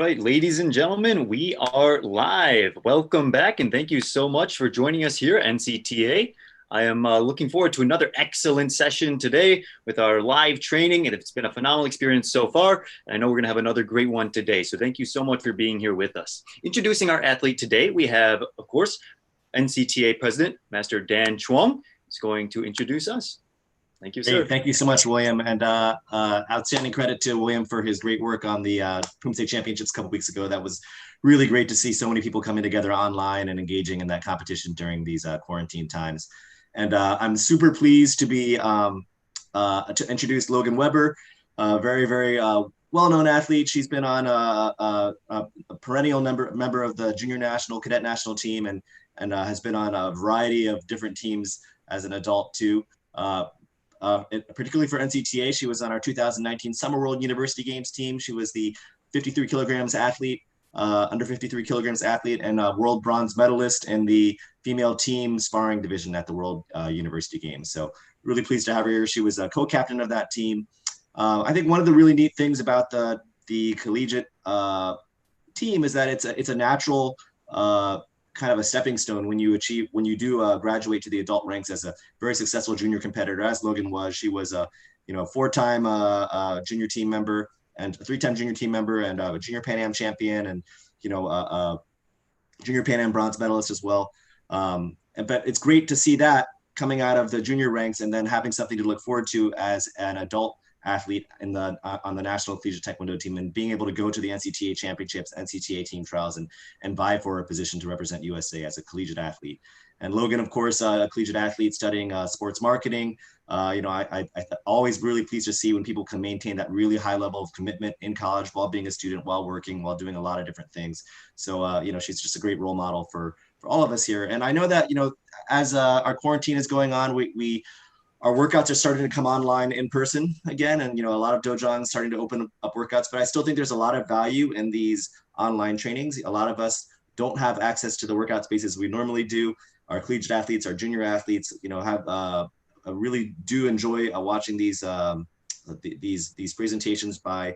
right, ladies and gentlemen, we are live. Welcome back, and thank you so much for joining us here at NCTA. I am looking forward to another excellent session today with our live training, and it's been a phenomenal experience so far, and I know we're going to have another great one today, so thank you so much for being here with us. Introducing our athlete today, we have, of course, NCTA President, Master Dan Chuang, is going to introduce us. Thank you, sir. Hey, thank you so much, William, and outstanding credit to William for his great work on the Puma State Championships a couple weeks ago. That was really great to see so many people coming together online and engaging in that competition during these quarantine times. And I'm super pleased to be to introduce Logan Weber, a very, very well-known athlete. She's been on a perennial member of the junior national, cadet national team, and has been on a variety of different teams as an adult too. Particularly for NCTA, she was on our 2019 Summer World University Games team. She was the 53 kilograms athlete, under 53 kilograms athlete, and world bronze medalist in the female team sparring division at the World University Games. So really pleased to have her here. She was a co-captain of that team. I think one of the really neat things about the collegiate team is that it's a natural kind of a stepping stone when you do graduate to the adult ranks as a very successful junior competitor, as Logan was. She was a four-time junior team member and a three-time junior team member and a junior Pan Am champion and junior Pan Am bronze medalist as well. But it's great to see that coming out of the junior ranks and then having something to look forward to as an adult athlete on the National Collegiate Taekwondo team and being able to go to the NCTA championships, NCTA team trials, and vie for a position to represent USA as a collegiate athlete. And Logan, of course, a collegiate athlete studying sports marketing. I always really pleased to see when people can maintain that really high level of commitment in college while being a student, while working, while doing a lot of different things. So, she's just a great role model for all of us here. And I know that, as our quarantine is going on, our workouts are starting to come online in person again. And, a lot of dojons starting to open up workouts, but I still think there's a lot of value in these online trainings. A lot of us don't have access to the workout spaces we normally do. Our collegiate athletes, our junior athletes, really do enjoy watching these presentations by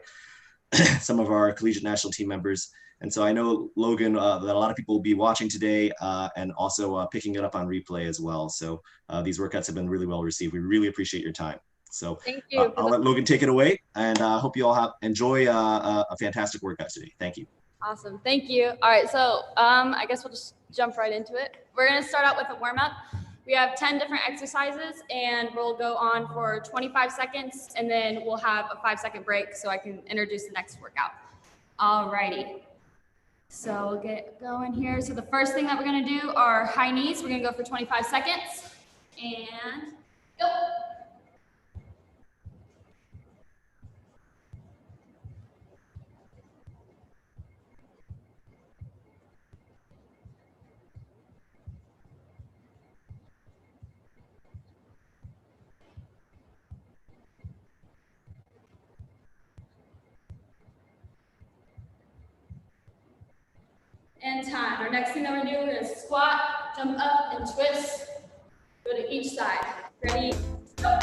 some of our collegiate national team members. And so I know, Logan, that a lot of people will be watching today and also picking it up on replay as well. So these workouts have been really well received. We really appreciate your time. So thank you. I'll let Logan take it away, and hope you all enjoy a fantastic workout today. Thank you. Awesome. Thank you. All right. So I guess we'll just jump right into it. We're going to start out with a warm-up. We have 10 different exercises, and we'll go on for 25 seconds, and then we'll have a 5-second break so I can introduce the next workout. All righty. So we'll get going here. So the first thing that we're going to do are high knees. We're going to go for 25 seconds. And go. And time. Our next thing that we're going to do, we're going to squat, jump up, and twist. Go to each side. Ready? Go.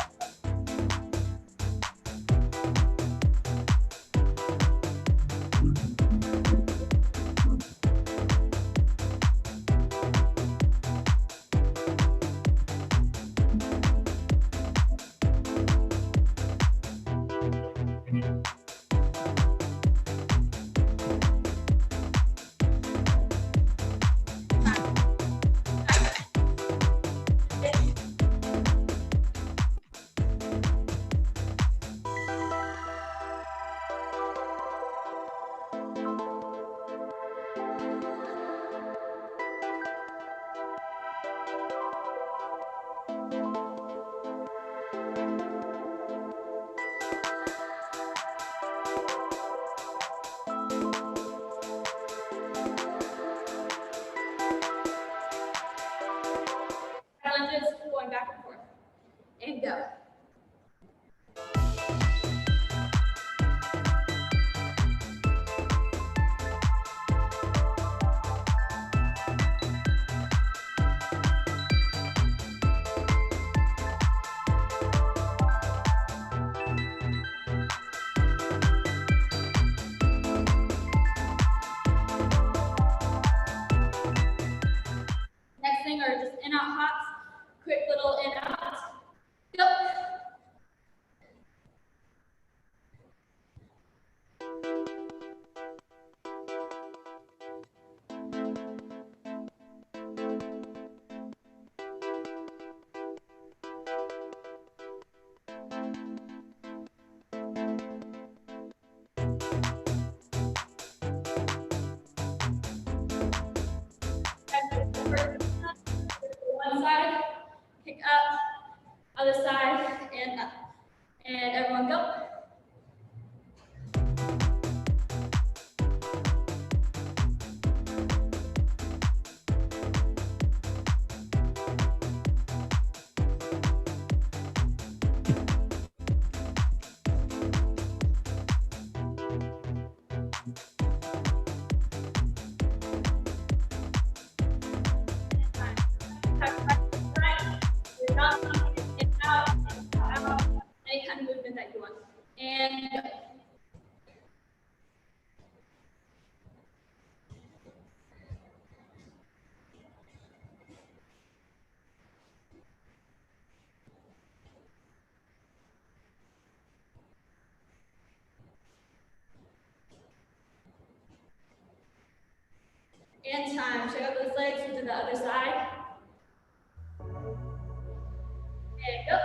Going back and forth. And go. just in out hops, quick little in out. Go. One side, kick up, other side, and up. And everyone go. Any kind of movement that you want. And go. And time. Check out those legs to the other side. And go.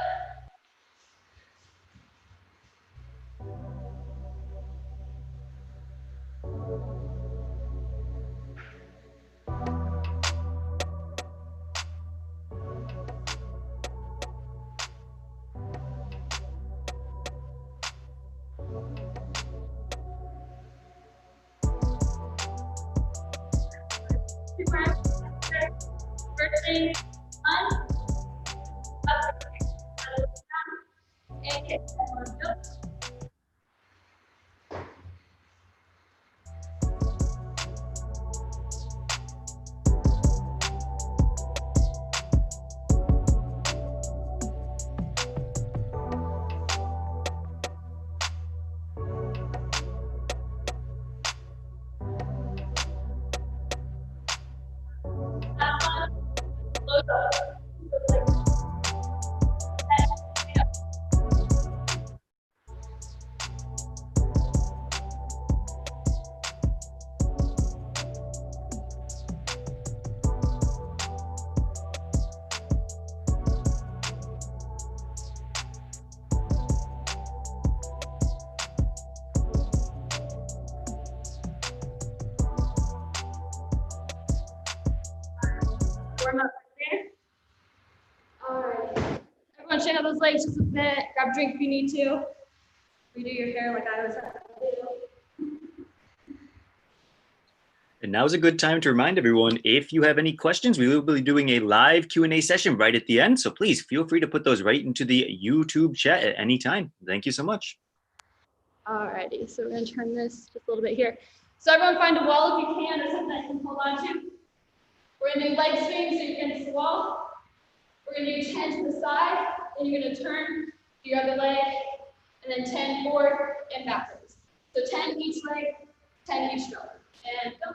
First thing, one, up, and kick. Go. Warm up there. All right. Everyone shake out those legs just a bit. Grab a drink if you need to. Redo your hair like I always have to do. And now is a good time to remind everyone, if you have any questions, we will be doing a live Q&A session right at the end. So please feel free to put those right into the YouTube chat at any time. Thank you so much. All righty. So we're going to turn this just a little bit here. So everyone find a wall if you can or something that you can hold on to. We're going to do leg swings, so you're against the wall. We're going to do 10 to the side, then you're going to turn to your other leg, and then 10 forward and backwards. So 10 each leg, 10 each shoulder. And go.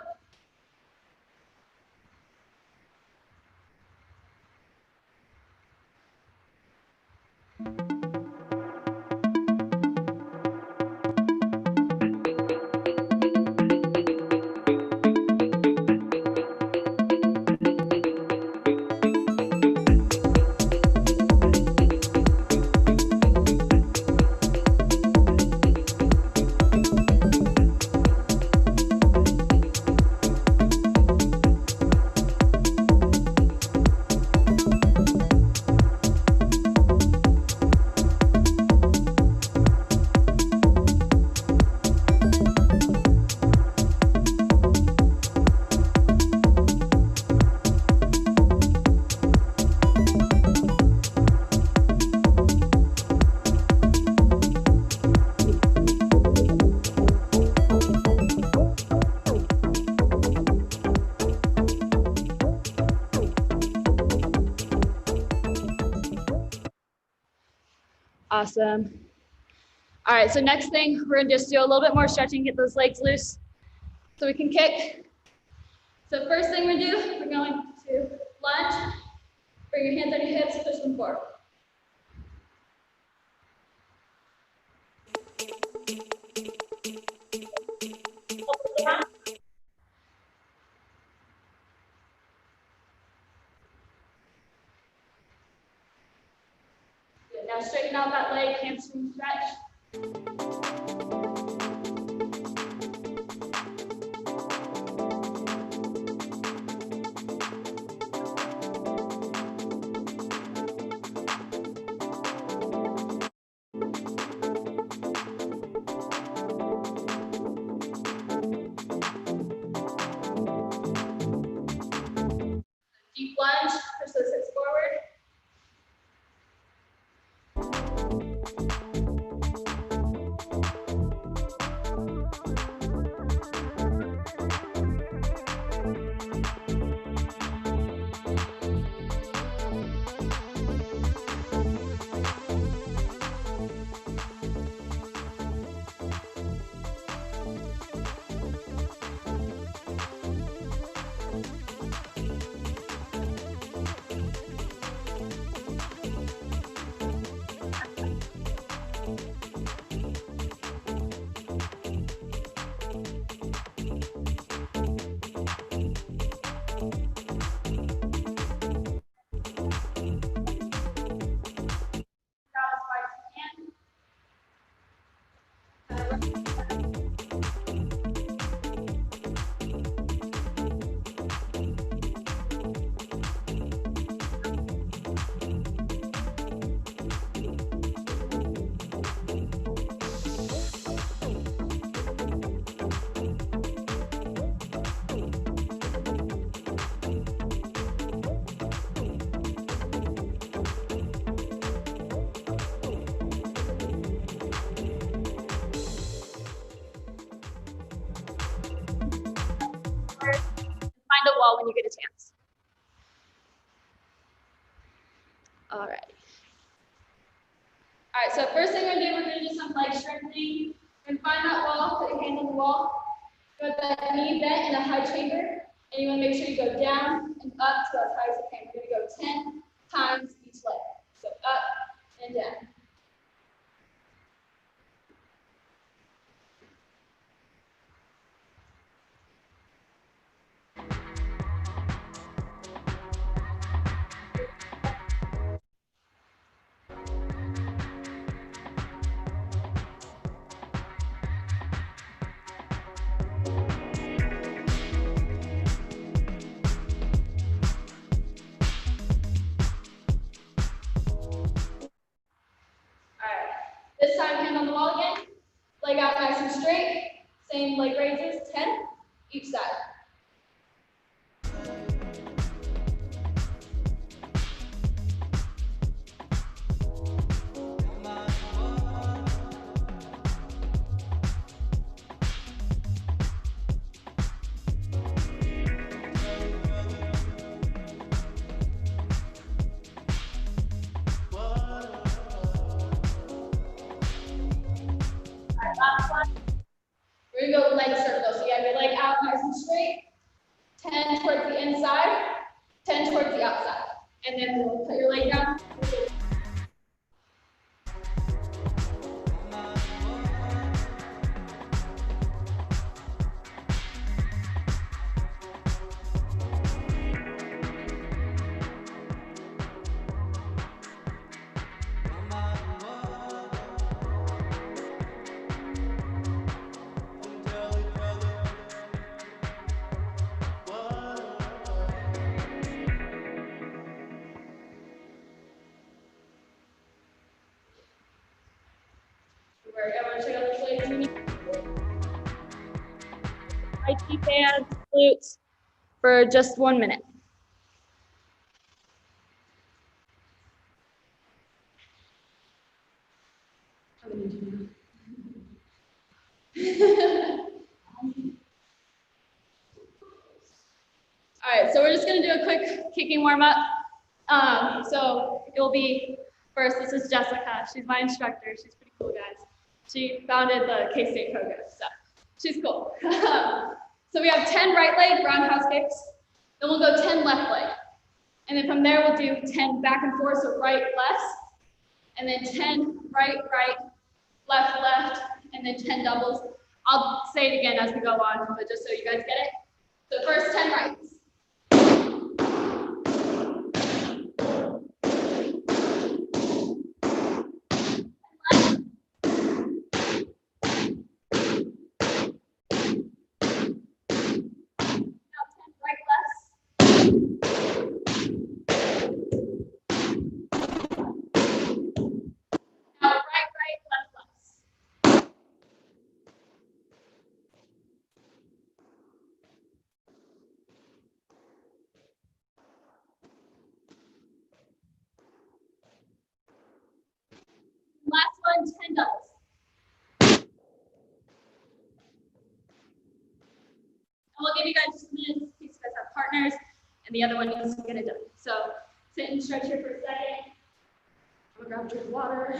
Awesome. All right, so next thing, we're gonna just do a little bit more stretching, get those legs loose so we can kick. So first thing we do, we're going to lunge, straighten out that leg, hamstring stretch. Deep lunge, push those hips forward. Find a wall when you get a chance. All right. All right, so first thing we're gonna do some leg strengthening. We're gonna find that wall, put your hand on the wall. Go with that knee bent in a high chamber. And you wanna make sure you go down and up to as high as you can. We're gonna go 10 times each leg. So up and down. This time, hand on the wall again. Leg out nice and straight. Same leg raises, 10 each side. Last one. We're gonna go leg circle. So you have your leg out nice and straight. 10 towards the inside, 10 towards the outside. And then we'll put your leg down. Everyone check out the legs. IT fans, glutes for just 1 minute. All right, so we're just gonna do a quick kicking warm up. So it will be first, this is Jessica. She's my instructor. She's pretty cool, guys. She founded the K-State program, so she's cool. So we have 10 right leg roundhouse kicks. Then we'll go 10 left leg. And then from there, we'll do 10 back and forth, so right, left. And then 10 right, right, left, left, and then 10 doubles. I'll say it again as we go on, but just so you guys get it. So first 10 rights. Now right, left, left. Last one, 10 doubles. And we'll give you guys just a minute in case you guys have partners, and the other one needs to get it done. So sit and stretch here for a second. I'm gonna grab a drink of water.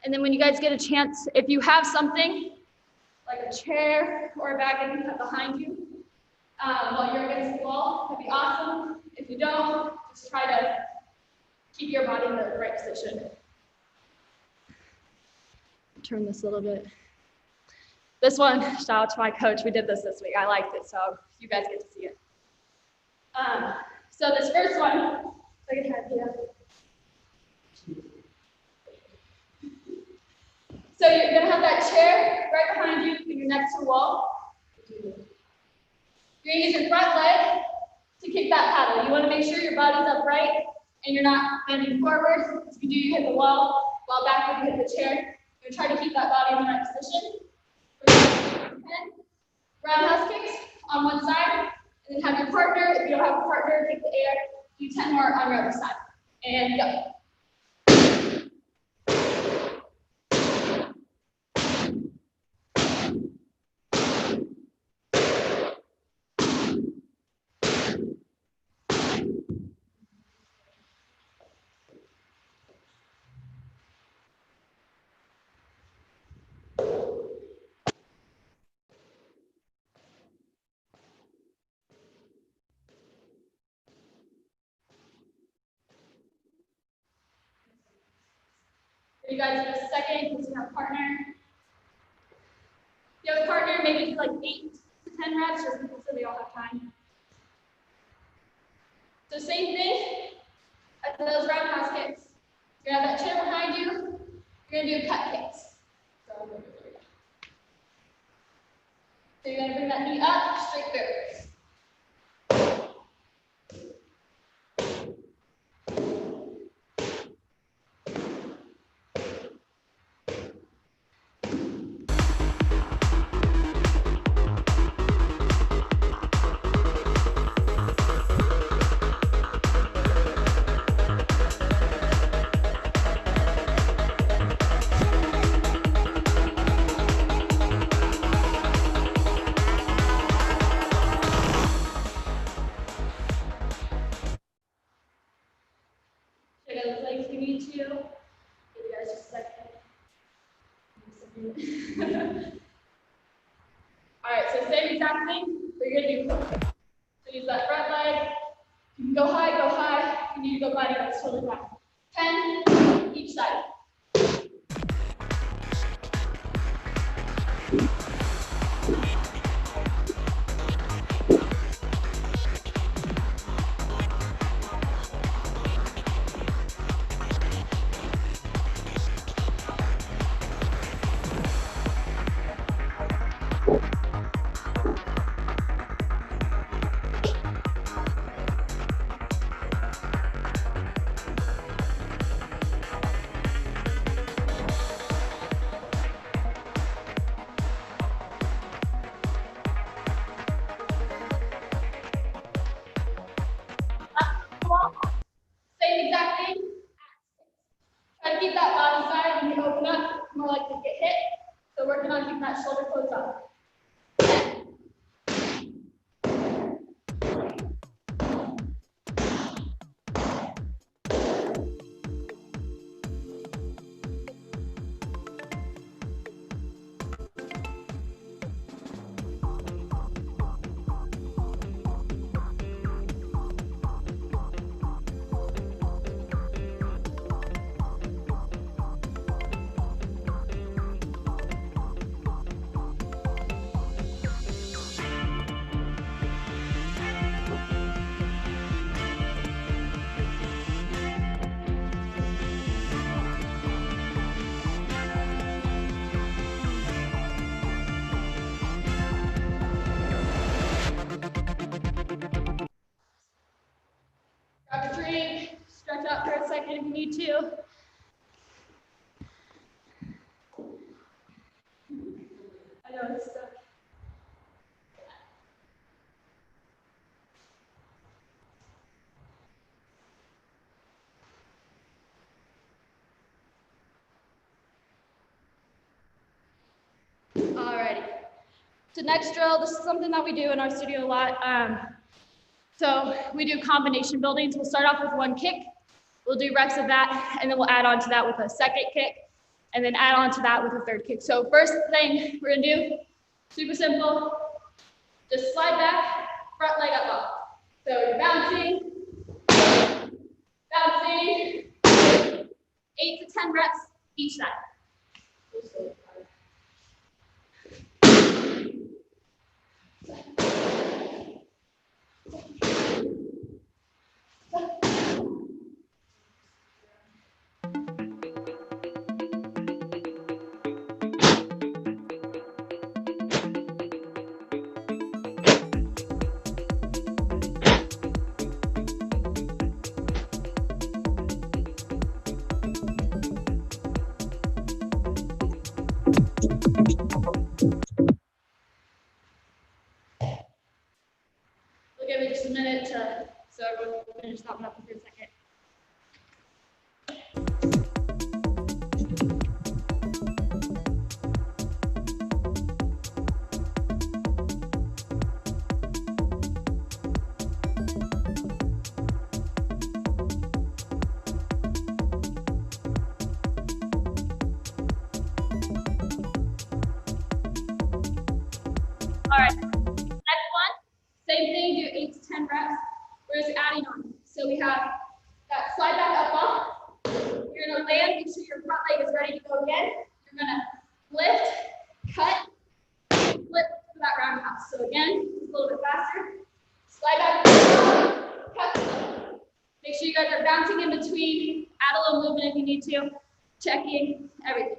And then when you guys get a chance, if you have something like a chair or a bag that you have behind you while you're against the wall, that'd be awesome. If you don't, just try to keep your body in the right position. Turn this a little bit. This one, shout out to my coach. We did this week. I liked it, so you guys get to see it. So this first one, I can have you. So you're gonna have that chair right behind you, and you're next to the wall. You're gonna use your front leg to kick that paddle. You wanna make sure your body's upright and you're not bending forward. If you do, you hit the wall, while backward, you hit the chair. You're gonna try to keep that body in the right position. 10 roundhouse kicks on one side, and then have your partner, if you don't have a partner, kick the air, do 10 more on your other side. And go. You guys in a second, in case you have a partner. If you have a partner, maybe do like 8 to 10 reps, just so they all have time. So same thing as those roundhouse kicks. You're gonna have that chair behind you. You're gonna do cut kicks. So you're gonna bring that knee up, straight through. All right, so same exact thing, but you're gonna do. So use that front leg. You can go high. You need to go body up, shoulder back. 10 each side. Same exact thing. Try to keep that body side when you open up, more likely to get hit. So working on keeping that shoulder closed up. second if you need to. I know it's stuck. Alrighty. So next drill, this is something that we do in our studio a lot. So we do combination buildings. We'll start off with one kick. We'll do reps of that, and then we'll add on to that with a second kick, and then add on to that with a third kick. So first thing we're gonna do, super simple, just slide back, front leg up. So you're bouncing, 8 to 10 reps each side. We'll give it just a minute so everyone can finish stopping up for a second. All right, next one, same thing, do 8 to 10 reps. We're just adding on. So we have that slide back up bump. You're gonna land, make sure your front leg is ready to go again. You're gonna lift, cut, flip for that roundhouse. So again, a little bit faster. Slide back, cut. Make sure you guys are bouncing in between, add a little movement if you need to, checking, everything.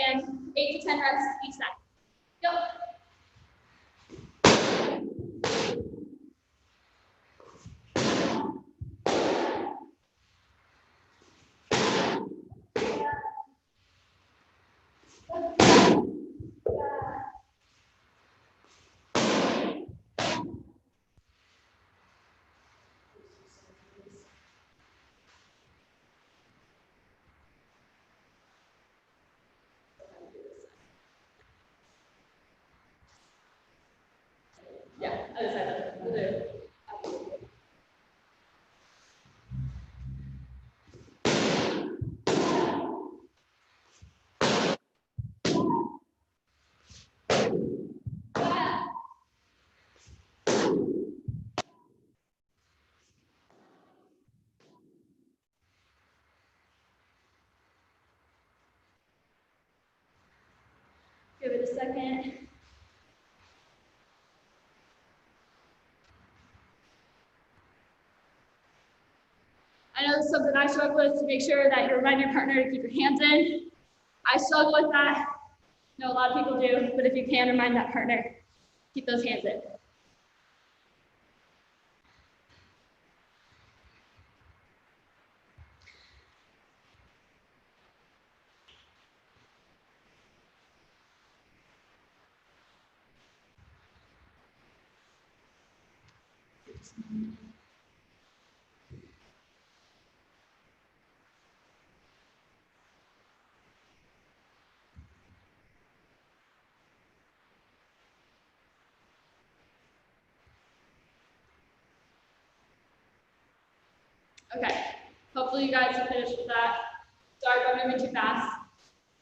And 8 to 10 reps each side. Go. Yeah, other side. Other. Give it a second. I know this is something I struggle with, to make sure that you remind your partner to keep your hands in. I struggle with that. I know a lot of people do, but if you can, remind that partner, keep those hands in. Okay, hopefully you guys have finished with that. Sorry if I'm moving too fast.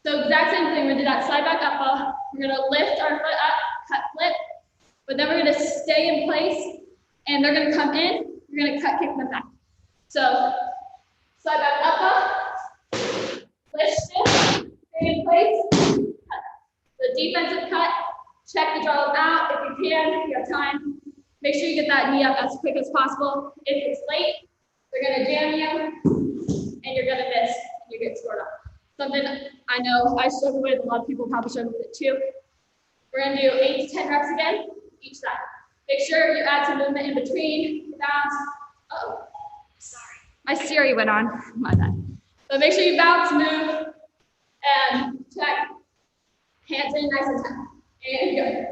So exact same thing, we're gonna do that slide back up ball. We're gonna lift our foot up, cut, flip, but then we're gonna stay in place and they're gonna come in, you're gonna cut, kick them back. So slide back up ball, lift, stay in place, cut. The defensive cut, check the draws out if you can, if you have time. Make sure you get that knee up as quick as possible. If it's late, they're gonna jam you and you're gonna miss and you get scored off. Something I know I struggle with, a lot of people probably struggle with it too. We're gonna do 8 to 10 reps again, each side. Make sure you add some movement in between, bounce. Oh, sorry. My Siri went on, my bad. So make sure you bounce, move, and check. Hands in nice and tight. And go.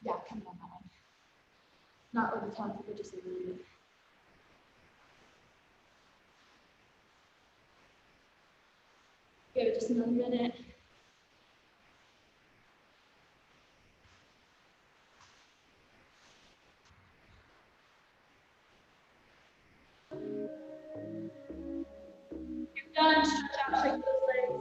Yeah, come on that one. Not over the top, but just a little bit. Give it just another minute. You're done, stretch out, shake those legs.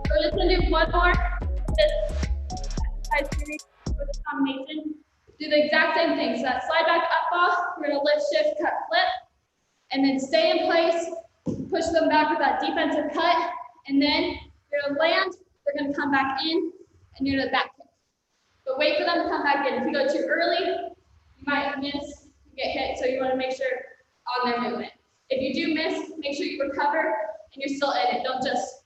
We're just gonna do one more. This exercise series for this combination. Do the exact same thing. So that slide back up ball, we're gonna lift, shift, cut, flip, and then stay in place, push them back with that defensive cut, and then you're gonna land, they're gonna come back in, and you're gonna back kick. But wait for them to come back in. If you go too early, you might miss, get hit, so you wanna make sure on their movement. If you do miss, make sure you recover and you're still in it. Don't just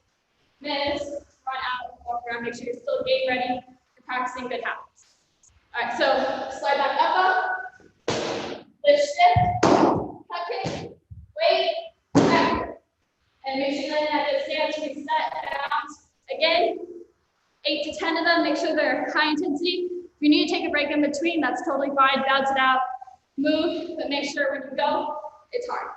miss, run out, walk around, make sure you're still game ready, you're practicing good habits. All right, so slide back up, lift, shift, cut kick, wait, backward. And make sure you land at good stance, reset, bounce. Again, 8 to 10 of them, make sure they're high intensity. If you need to take a break in between, that's totally fine, bounce it out, move, but make sure when you go, it's hard.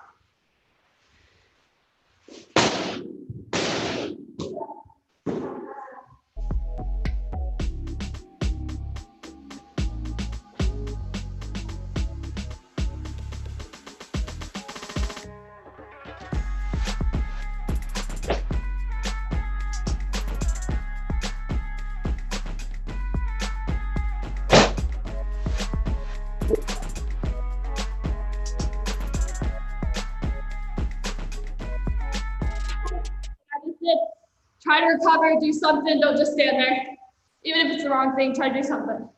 Try to recover, do something, don't just stand there. Even if it's the wrong thing, try to do something.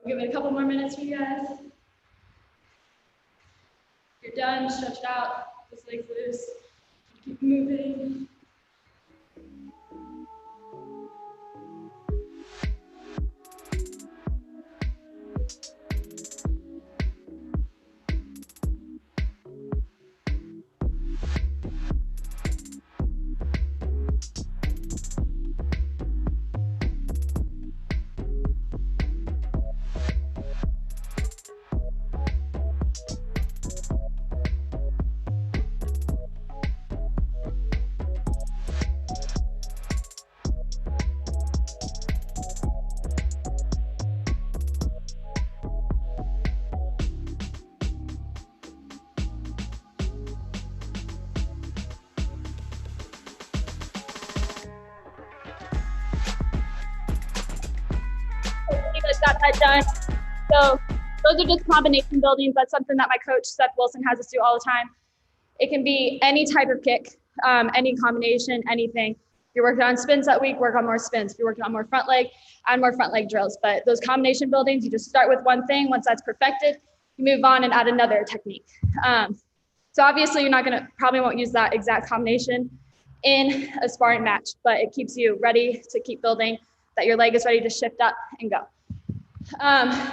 Give it a couple more minutes for you guys. If you're done, stretch it out, just legs loose. Keep moving. Got that done. So those are just combination buildings. That's something that my coach, Seth Wilson, has us do all the time. It can be any type of kick, any combination, anything. If you're working on spins that week, work on more spins. If you're working on more front leg, add more front leg drills. But those combination buildings, you just start with one thing. Once that's perfected, you move on and add another technique. So obviously you're not probably won't use that exact combination in a sparring match, but it keeps you ready to keep building, that your leg is ready to shift up and go.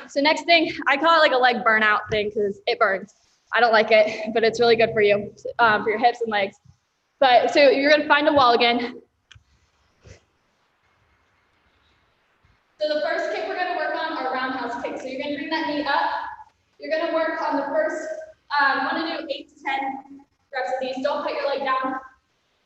So next thing, I call it like a leg burnout thing because it burns. I don't like it, but it's really good for you, for your hips and legs. But so you're gonna find a wall again. So the first kick we're gonna work on are roundhouse kicks. So you're gonna bring that knee up. You're gonna work on the first, you wanna do 8 to 10 reps of these. Don't put your leg down.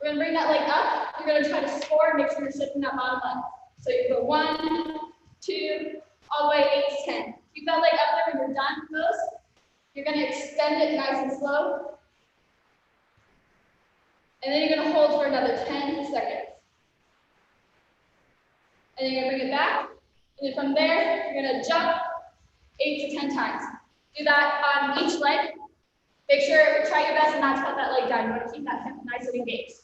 We're gonna bring that leg up. You're gonna try to score, make sure you're shifting that bottom leg. So you go 1, 2, all the way 8 to 10. Keep that leg up there when you're done with those. You're going to extend it nice and slow. And then you're going to hold for another 10 seconds. And then you're going to bring it back. And then from there, you're going to jump 8 to 10 times. Do that on each leg. Make sure, try your best not to put that leg down. You want to keep that hip nice and engaged.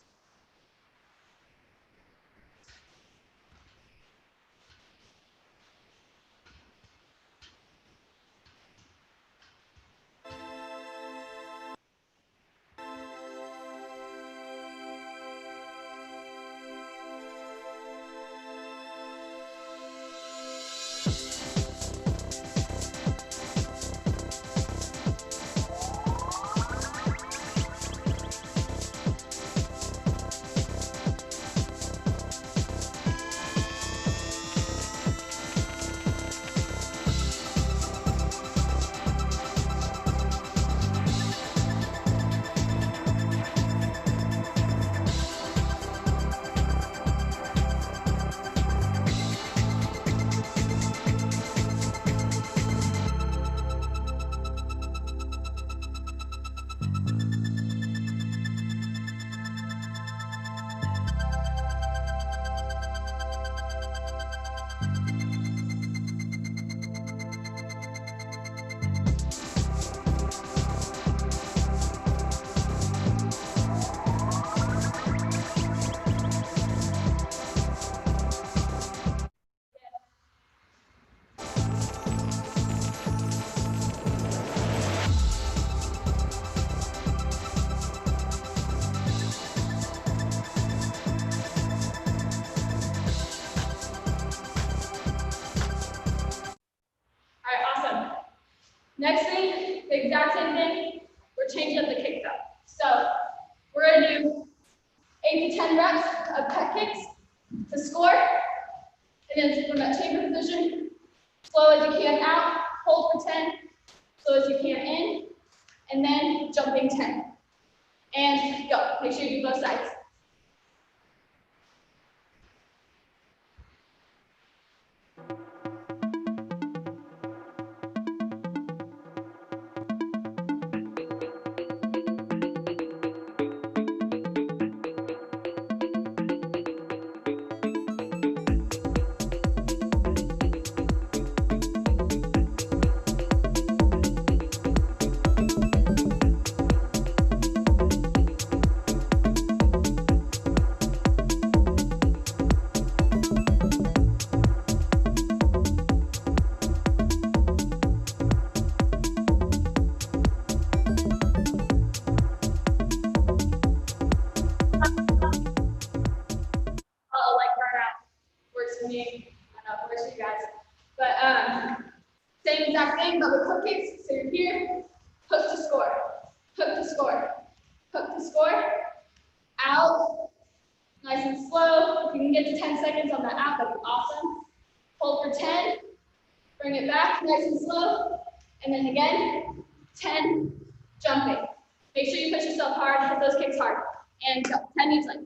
Next thing, the exact same thing, we're changing up the kicks up. So we're gonna do 8 to 10 reps of pec kicks to score. And then from that chamber position, slow as you can out, hold for 10, slow as you can in, and then jumping 10. And go, make sure you do both sides. know it works for you guys. But same exact thing, but with hook kicks. So you're here, hook to score, hook to score, hook to score, out, nice and slow. If you can get to 10 seconds on that out, that'd be awesome. Hold for 10, bring it back, nice and slow, and then again, 10, jumping. Make sure you push yourself hard, hit those kicks hard, and go, 10 each leg.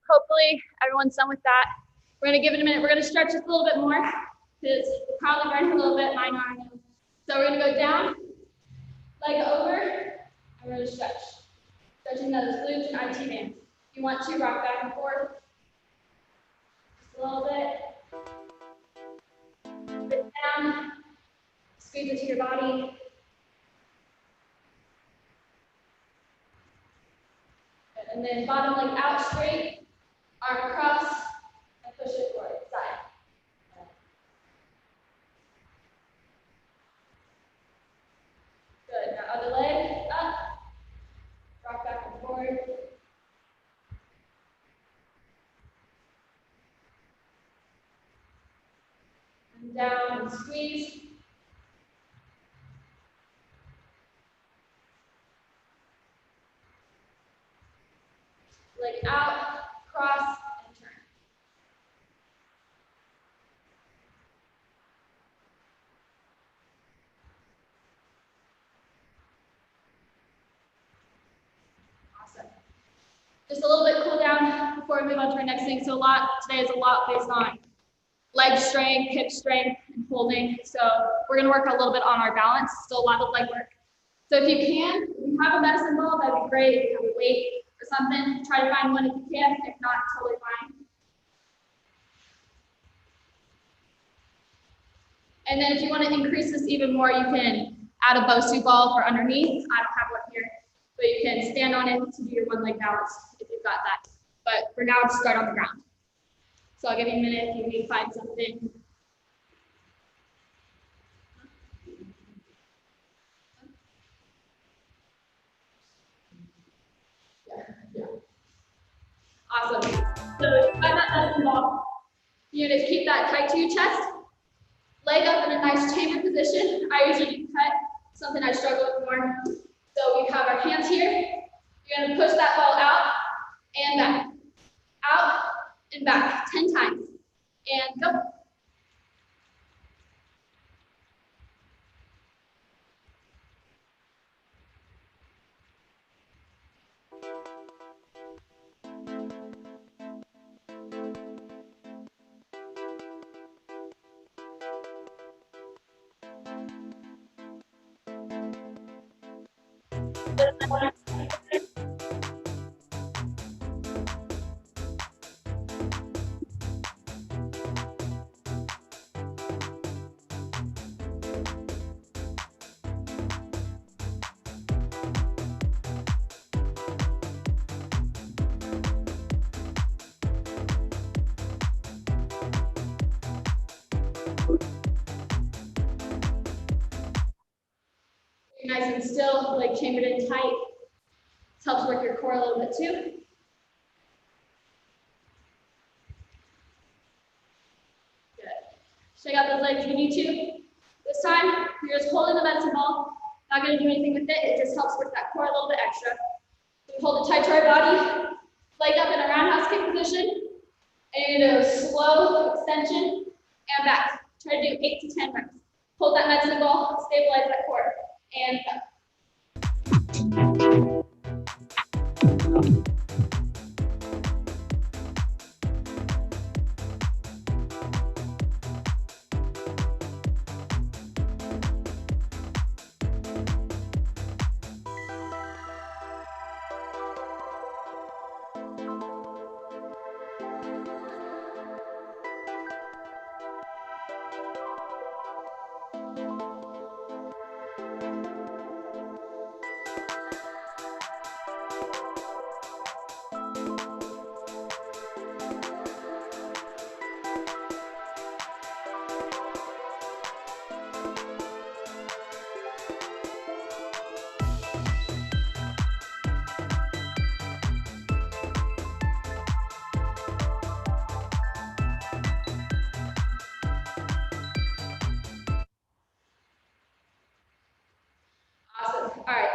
Hopefully everyone's done with that. We're gonna give it a minute. We're gonna stretch this a little bit more because we're probably running a little bit. I know. So we're gonna go down, leg over, and we're gonna stretch. Stretching those glutes and IT bands. If you want to, rock back and forth. Just a little bit. Sit down. Squeeze into your body. Good. And then bottom leg out straight. Arm across, and push it forward, side. Good, now other leg, up, rock back and forward. And down and squeeze. Leg out. Cross and turn. Awesome. Just a little bit cool down before we move on to our next thing. So today is a lot based on leg strength, hip strength, and holding. So we're gonna work a little bit on our balance, still a lot of leg work. So if you can, if you have a medicine ball, that'd be great. If you have a weight or something, try to find one if you can. If not, totally fine. And then if you want to increase this even more, you can add a BOSU ball for underneath. I don't have one here, but you can stand on it to do your one leg balance if you've got that. But for now, just start on the ground. So I'll give you a minute if you need to find something. Yeah. Awesome. So find that medicine ball. You're going to keep that tight to your chest. Leg up in a nice chamber position. I usually do cut, something I struggle with more. So we have our hands here. You're going to push that ball out and back. Out and back 10 times. And go. Nice and still, like chambered in tight. This helps work your core a little bit too. Good. Check out those legs if you need to. This time, you're just holding the medicine ball. Not going to do anything with it. It just helps work that core a little bit extra. So we hold it tight to our body. Leg up in a roundhouse kick position. And a slow extension and back. Try to do 8 to 10 reps. Hold that medicine ball, stabilize that core. and awesome. All right.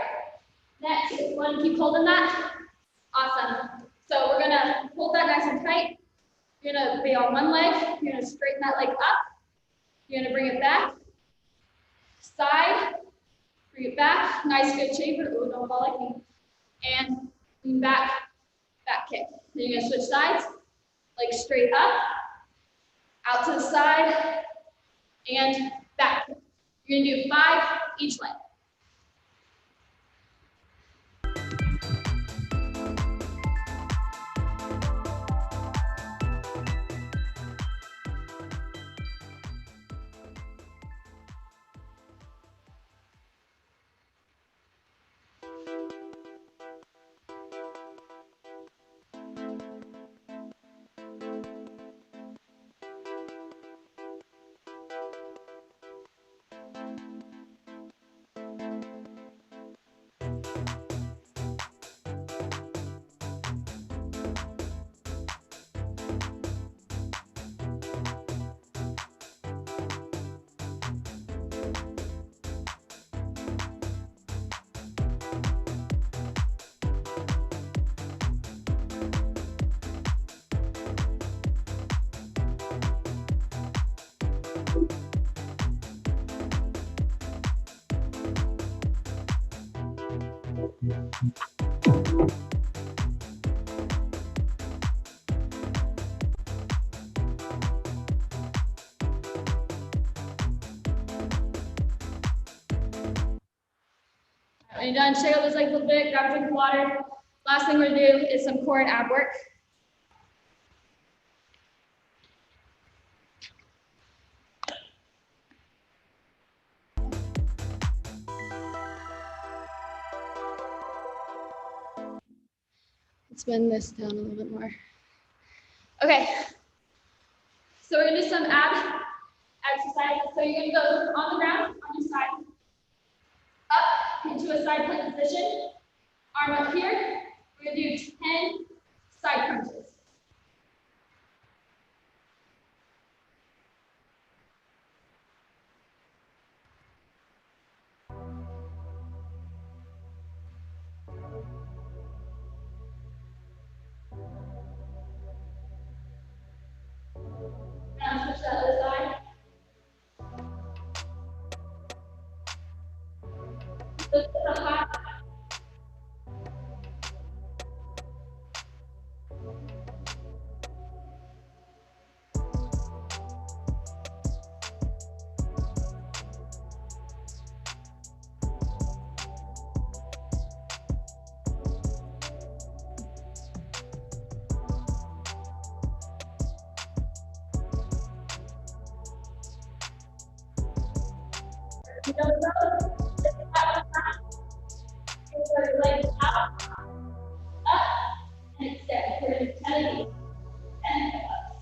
Next, one, keep holding that. Awesome. So we're gonna hold that nice and tight. You're gonna be on one leg. You're gonna straighten that leg up. You're gonna bring it back. Side. Bring it back. Nice, good shaper. Oh, don't fall like me. And lean back. Back kick. Then you're gonna switch sides. Leg straight up. Out to the side. And back kick. You're gonna do 5 each leg. When you're done, shake out those legs a little bit, grab a drink of water. Last thing we're gonna do is some core and ab work. Let's bend this down a little bit more. Okay, so we're gonna do some ab exercises. So you're gonna go on the ground, on your side, up into a side plank position, arm up here. We're gonna do 10 side crunches. Now switch to the other side. Lift it up high. You know, lift it up, your legs out, up, and extend. We're going to do 10 of these. 10 push-ups.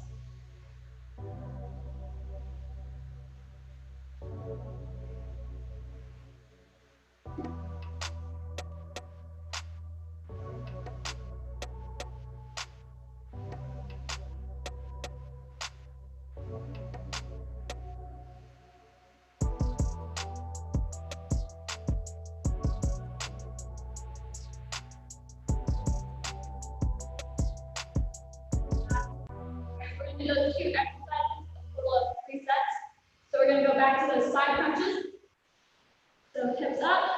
We're going to do those 2 exercises, a total of 3 sets. So we're going to go back to those side crunches. So hips up.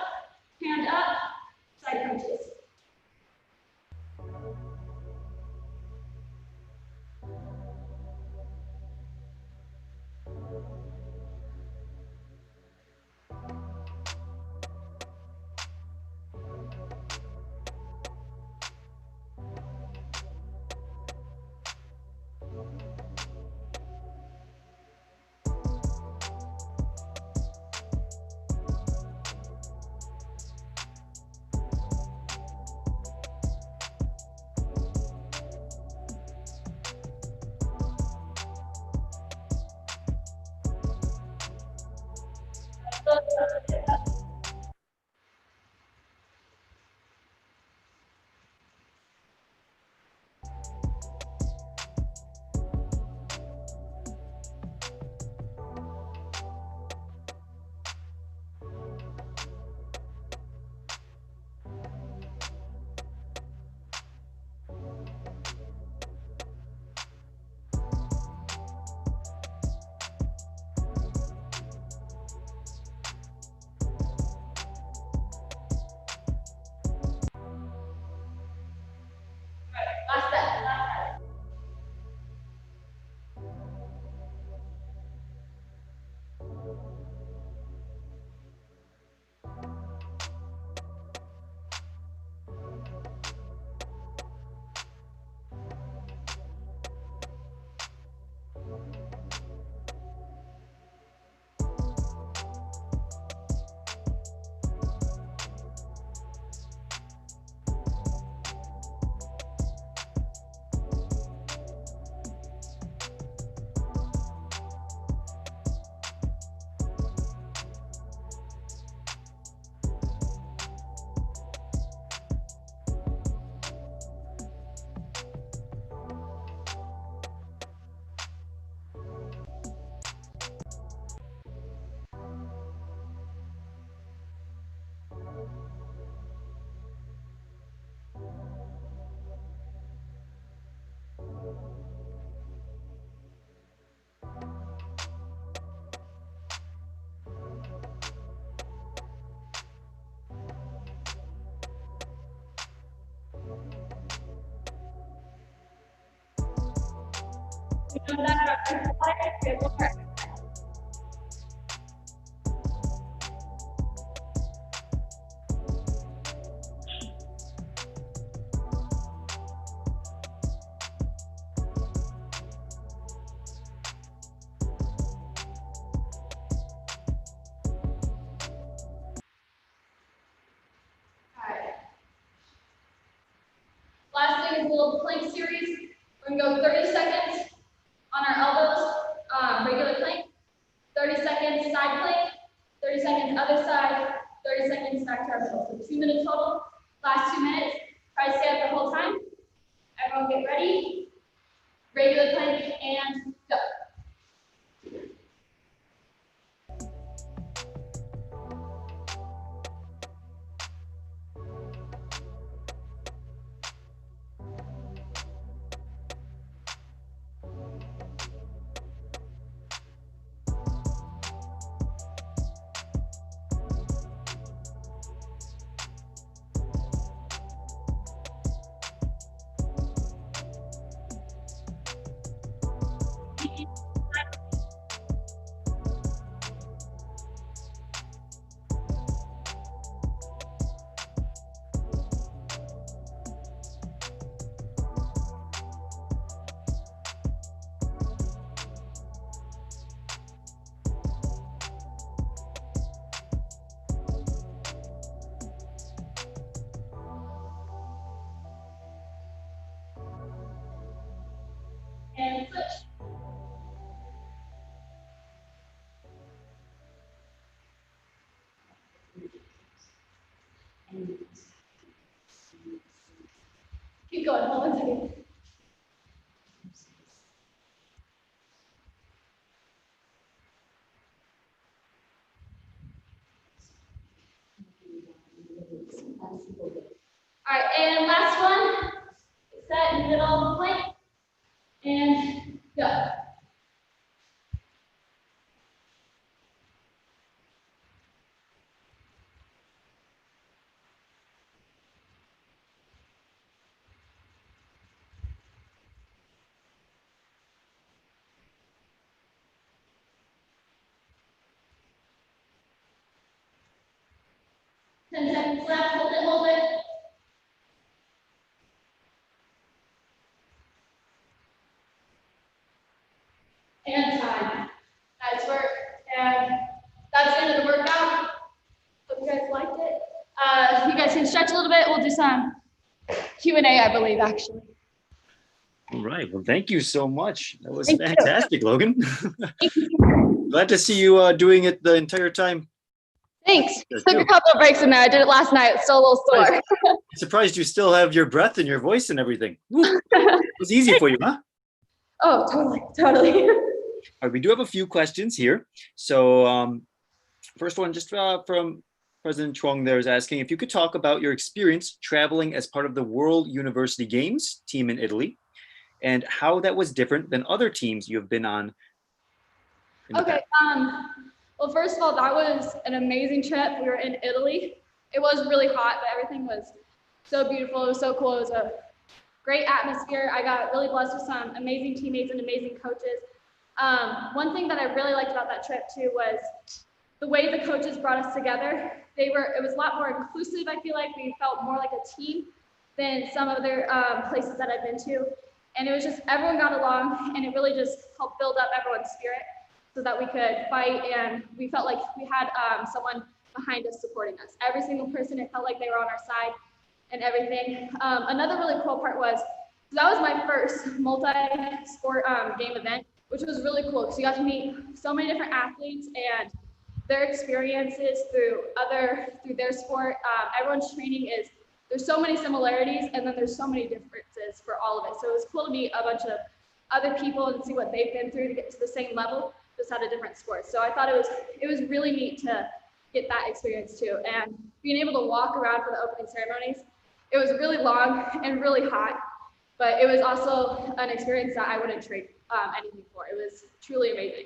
Last set, last set. Last thing is a little plank series. We're gonna go 30 seconds on our elbows, regular plank, 30 seconds side plank, 30 seconds other side, 30 seconds back to our middle. So 2 minutes total. Last 2 minutes, try to stay up the whole time. Everyone get ready. Regular plank and go. And switch. Keep going, hold on a second. All right, and last one. Set in the middle of the plank. And go. Ten seconds left. Hold it, hold it. And time. Nice work. And that's the end of the workout. Hope you guys liked it. You guys can stretch a little bit. We'll do some Q&A, I believe, actually. All right. Well, thank you so much. That was Thank you. fantastic, Logan. Glad to see you doing it the entire time. Thanks. Good Took too. a couple of breaks in there. I did it last night. It's still a little sore. I'm surprised you still have your breath and your voice and everything. Woo. It was easy for you, huh? Oh, totally. All right, we do have a few questions here. So first one, just from President Chuang there, is asking if you could talk about your experience traveling as part of the World University Games team in Italy and how that was different than other teams you have been on in the Okay. past. Well, first of all, that was an amazing trip. We were in Italy. It was really hot, but everything was so beautiful. It was so cool. It was a great atmosphere. I got really blessed with some amazing teammates and amazing coaches. One thing that I really liked about that trip too was the way the coaches brought us together. It was a lot more inclusive. I feel like we felt more like a team than some other places that I've been to. And it was just, everyone got along, and it really just helped build up everyone's spirit so that we could fight, and we felt like we had someone behind us supporting us. Every single person, it felt like they were on our side and everything. Another really cool part was, that was my first multi-sport game event, which was really cool because you got to meet so many different athletes and their experiences through their sport. Everyone's training there's so many similarities, and then there's so many differences for all of it. So it was cool to meet a bunch of other people and see what they've been through to get to the same level, just at a different sport. So I thought it was really neat to get that experience too. And being able to walk around for the opening ceremonies, it was really long and really hot, but it was also an experience that I wouldn't trade anything for. It was truly amazing.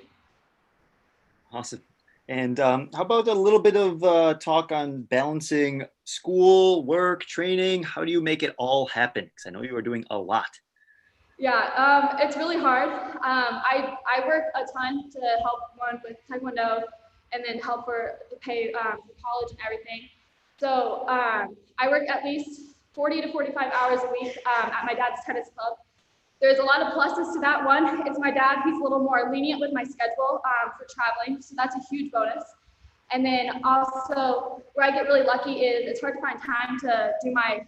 Awesome. And how about a little bit of talk on balancing school, work, training? How do you make it all happen? Because I know you are doing a lot. Yeah, it's really hard. I work a ton to help one with Taekwondo and then help to pay for college and everything. So I work at least 40 to 45 hours a week at my dad's tennis club. There's a lot of pluses to that. One, it's my dad. He's a little more lenient with my schedule for traveling, so that's a huge bonus. And then also, where I get really lucky is it's hard to find time to do my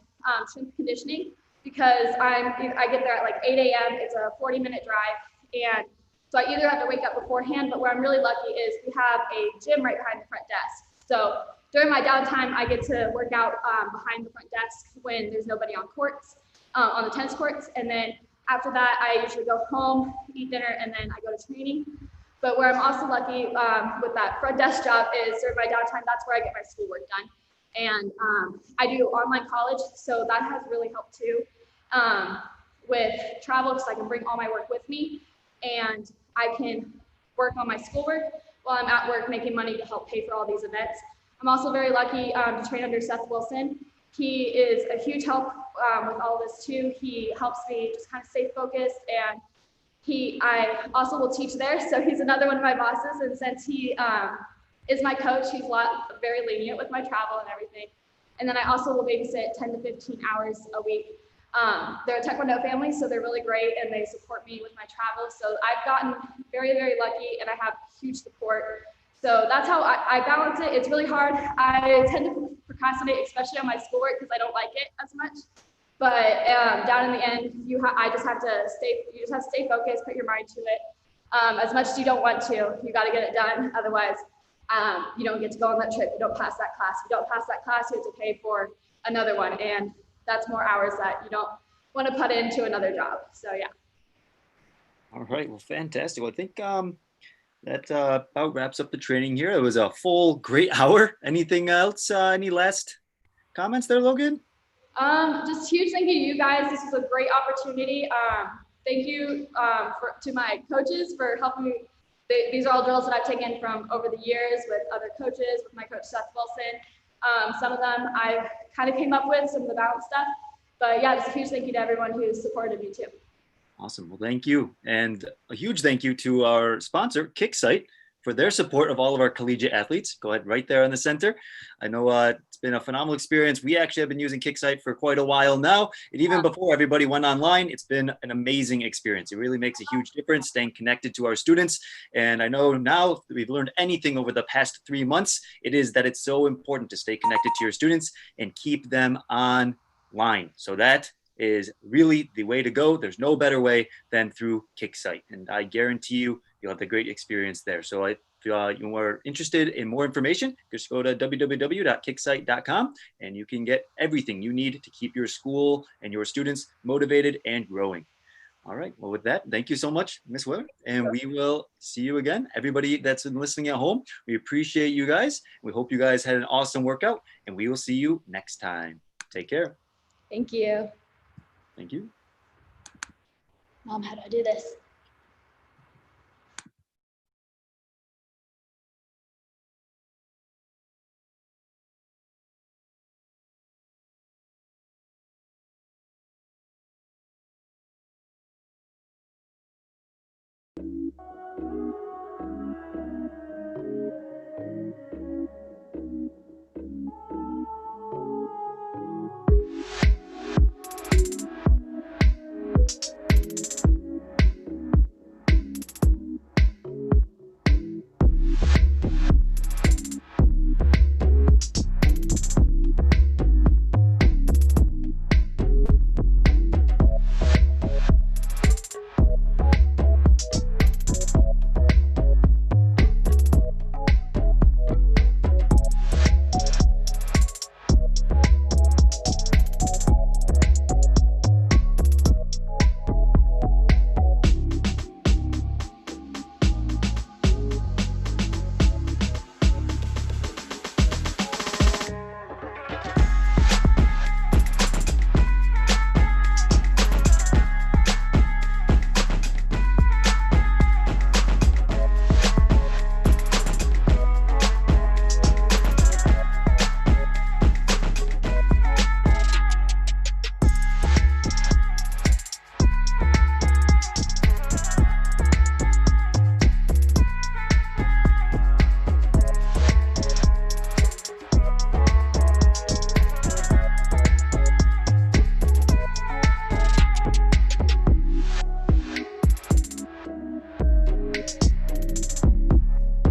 strength conditioning because I get there at like 8 a.m. It's a 40-minute drive, and so I either have to wake up beforehand, but where I'm really lucky is we have a gym right behind the front desk. So during my downtime, I get to work out behind the front desk when there's nobody on courts, on the tennis courts, and then after that, I usually go home, eat dinner, and then I go to training. But where I'm also lucky with that front desk job is during my downtime, that's where I get my schoolwork done. And I do online college, so that has really helped too with travel, because I can bring all my work with me, and I can work on my schoolwork while I'm at work making money to help pay for all these events. I'm also very lucky to train under Seth Wilson. He is a huge help with all of this too. He helps me just kind of stay focused, and I also will teach there. So he's another one of my bosses. And since he is my coach, he's very lenient with my travel and everything. And then I also will babysit 10 to 15 hours a week. They're a Taekwondo family, so they're really great, and they support me with my travel. So I've gotten very, very lucky, and I have huge support. So that's how I balance it. It's really hard. I tend to procrastinate, especially on my schoolwork, because I don't like it as much. But down in the end, you just have to stay focused, put your mind to it. As much as you don't want to, you got to get it done. Otherwise, you don't get to go on that trip. You don't pass that class. If you don't pass that class, you have to pay for another one, and that's more hours that you don't want to put into another job. So yeah. All right. Well, fantastic. Well, I think that about wraps up the training here. It was a full, great hour. Anything else? Any last comments there, Logan? Just huge thank you to you guys. This was a great opportunity. Thank you to my coaches for helping me. These are all drills that I've taken from over the years with other coaches, with my coach Seth Wilson. Some of them I kind of came up with, some of the balance stuff. But yeah, just a huge thank you to everyone who supported me too. Awesome. Well, thank you. And a huge thank you to our sponsor, Kicksite, for their support of all of our collegiate athletes. Go ahead, right there in the center. I know it's been a phenomenal experience. We actually have been using Kicksite for quite a while now. And even before everybody went online, it's been an amazing experience. It really makes a huge difference staying connected to our students. And I know now that we've learned anything over the past 3 months, it is that it's so important to stay connected to your students and keep them online. So that is really the way to go. There's no better way than through Kicksite. And I guarantee you'll have a great experience there. So I you are interested in more information, just go to www.kicksite.com and you can get everything you need to keep your school and your students motivated and growing. All right. Well, with that, thank you so much, Ms. Weber, and we will see you again. Everybody that's been listening at home, we appreciate you guys. We hope you guys had an awesome workout, and we will see you next time. Take care. Thank you. Thank you. Mom, how do I do this?